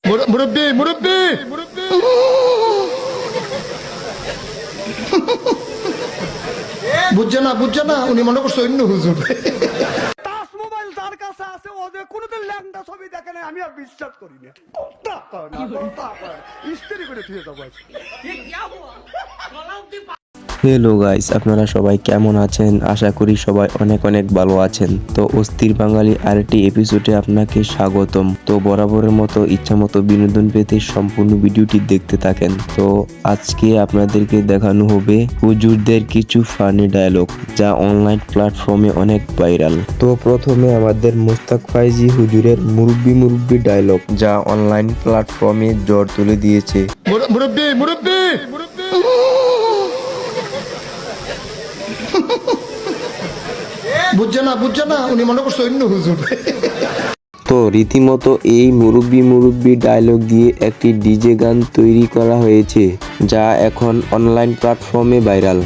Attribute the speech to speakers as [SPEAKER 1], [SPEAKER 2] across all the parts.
[SPEAKER 1] মুরব্বি মুরব্বি বুঝছে না উনি মনে করছে অন্য হুজুর।
[SPEAKER 2] টাচ মোবাইল যার কাছে আছে ও যে কোনোদিন ল্যাংটা ছবি দেখে নাই আমি আর বিশ্বাস করি না। ইস্ত্রি করে থুয়ে যাবো।
[SPEAKER 3] হ্যালো গাইস, আপনারা সবাই কেমন আছেন? আশা করি সবাই অনেক অনেক ভালো আছেন। তো অস্থির বাঙালি আরেকটি এপিসোডে আপনাকে স্বাগতম। তো বরাবরের মতো ইচ্ছামতো বিনোদন পেতে সম্পূর্ণ ভিডিওটি দেখতে থাকেন। তো আজকে আপনাদেরকে দেখানো হবে হুজুরদের কিছু ফানি ডায়লগ যা অনলাইন প্ল্যাটফর্মে অনেক ভাইরাল। তো প্রথমে আমাদের মুস্তাক ফাইজি হুজুরের মুরব্বি ডায়লগ যা অনলাইন প্ল্যাটফর্মে জ্বর তুলে দিয়েছে।
[SPEAKER 1] মুরব্বি বুঝছে না উনি মনে করছে অন্য হুজুর।
[SPEAKER 3] তো রীতিমতো এই মুরব্বি ডায়লগ দিয়ে একটি ডিজে গান তৈরি করা হয়েছে যা এখন অনলাইন প্ল্যাটফর্মে ভাইরাল।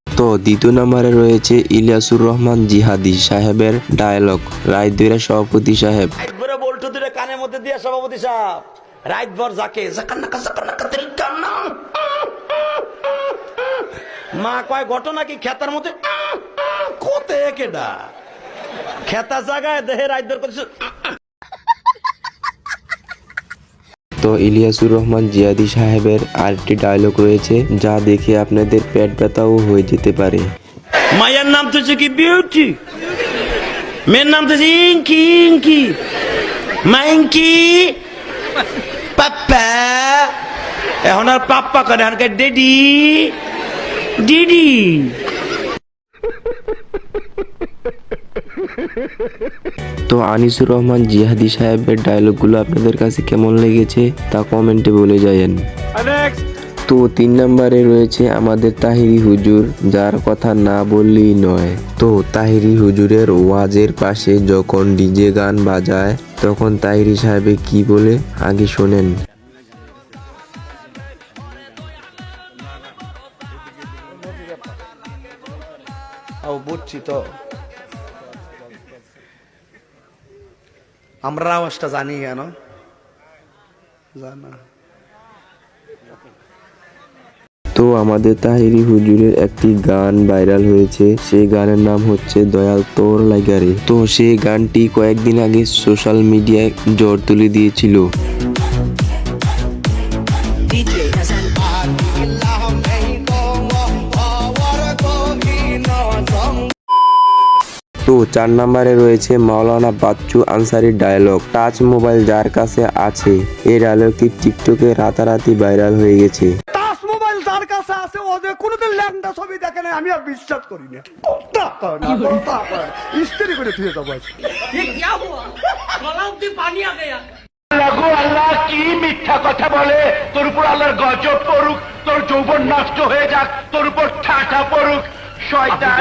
[SPEAKER 3] তো দ্বিতীয় নম্বরে রয়েছে ইলিয়াসুর রহমান জিহাদি সাহেবের ডায়লগ রায়দুরা সভাপতি সাহেব।
[SPEAKER 4] একবারে বল্টু দুটো কানের মধ্যে দিয়ে সভাপতি সাহেব রাত ভর যাকে মা কয় ঘটনা কি খেতার মধ্যে কোতে কেডা খেতা জায়গায় দেহে রাত ভর করছে।
[SPEAKER 3] তো ইলিয়াসুর রহমান জিহাদি সাহেবের আরেকটি ডায়লগ রয়েছে যা দেখে আপনাদের পেট ব্যথাও হয়ে যেতে পারে।
[SPEAKER 4] মায়ের নাম তো কি বিউটি, মেয়ের নাম তো ইঙ্কি ইঙ্কি মাইঙ্কি পাপ্পা। এখন আর পাপ্পা করে এখন ডেডি ডিডি।
[SPEAKER 3] তো আনিসুর রহমান জিহাদি সাহেবের ডায়লগগুলো আপনাদের কাছে কেমন লেগেছে তা কমেন্টে বলে যায়েন। তো 3 নম্বরে রয়েছে আমাদের তাহিরি হুজুর যার কথা না বললেই নয়। তো তাহিরি হুজুরের ওয়াজের পাশে যখন ডিজে গান বাজায় তখন তাহিরি সাহেবে কি বলে আগে শোনেন।
[SPEAKER 4] বুঝছি তো আমরা আওয়াজটা জানি কেন জানা।
[SPEAKER 3] তো আমাদের তাহিরি হুজুরের একটি গান ভাইরাল হয়েছে, সেই গানের নাম হচ্ছে দয়াল তোর লাগারে। তো সেই গানটি কয়েকদিন আগে সোশ্যাল মিডিয়ায় জ্বর তুলে দিয়েছিল। তো 4 নম্বরে রয়েছে মাওলানা বাচ্চু আনসারির ডায়লগ টাচ মোবাইল যার কাছে আছে। এই ডায়লগটি টিকটকে রাতারাতি ভাইরাল হয়ে গেছে।
[SPEAKER 2] টাচ মোবাইল যার কাছে আছে ও যে কোনোদিন ল্যাংটা ছবি দেখে নাই আমি আর বিশ্বাস করি না। ইস্ত্রি করে থুয়ে যাবো।
[SPEAKER 5] আল্লাহ কি মিথ্যা কথা বলে, তোর উপর আল্লাহর গজব পড়ুক, তোর যৌবন নষ্ট হয়ে যাক, তোর উপর ঠাটা পড়ুক শয়তান।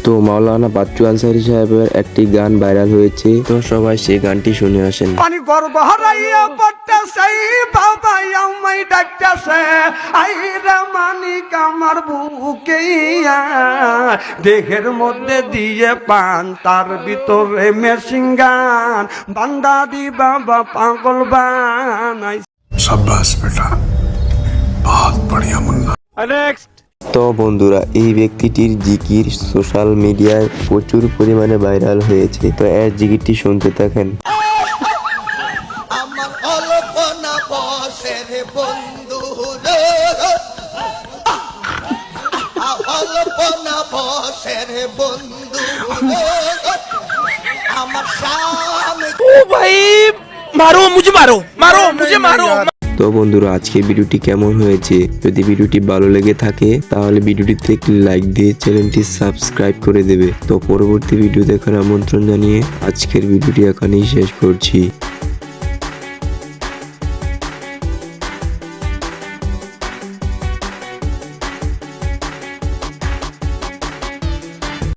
[SPEAKER 3] তো মাওলানা বাচ্চু আনসারি সাহেবের একটি গান ভাইরাল হয়েছে, তো সবাই সেই গানটি শুনে আসেন।
[SPEAKER 2] পানি গর্ব হারাইয়া পড়তেছে বাবা আমায় ডাকতেছে আইরা মানিক আমার বুকে দেহের মধ্যে দিয়ে পান তার ভিতরে মেশিন গান বান্দা দি বাবা পাগল বানাই।
[SPEAKER 1] शाबाश बेटा बहुत बढ़िया मुन्ना।
[SPEAKER 3] তো বন্ধুরা এই ব্যক্তিটির জিকির সোশ্যাল মিডিয়ায় প্রচুর পরিমাণে ভাইরাল হয়েছে, তো এর জিকিরটি শুনতে থাকেন।
[SPEAKER 6] আমার অল্পনা বসের বন্ধু অল্পনা বসের বন্ধু আমার স্বামী। ও ভাই মারো মুঝে মারো।
[SPEAKER 3] তো বন্ধুরা আজকের ভিডিওটি কেমন হয়েছে? যদি ভিডিওটি ভালো লেগে থাকে তাহলে ভিডিওটিতে একটি লাইক দিয়ে চ্যানেলটি সাবস্ক্রাইব করে দেবে। তো পরবর্তী ভিডিও দেখার আমন্ত্রণ জানিয়ে আজকের ভিডিওটি এখানেই শেষ করছি।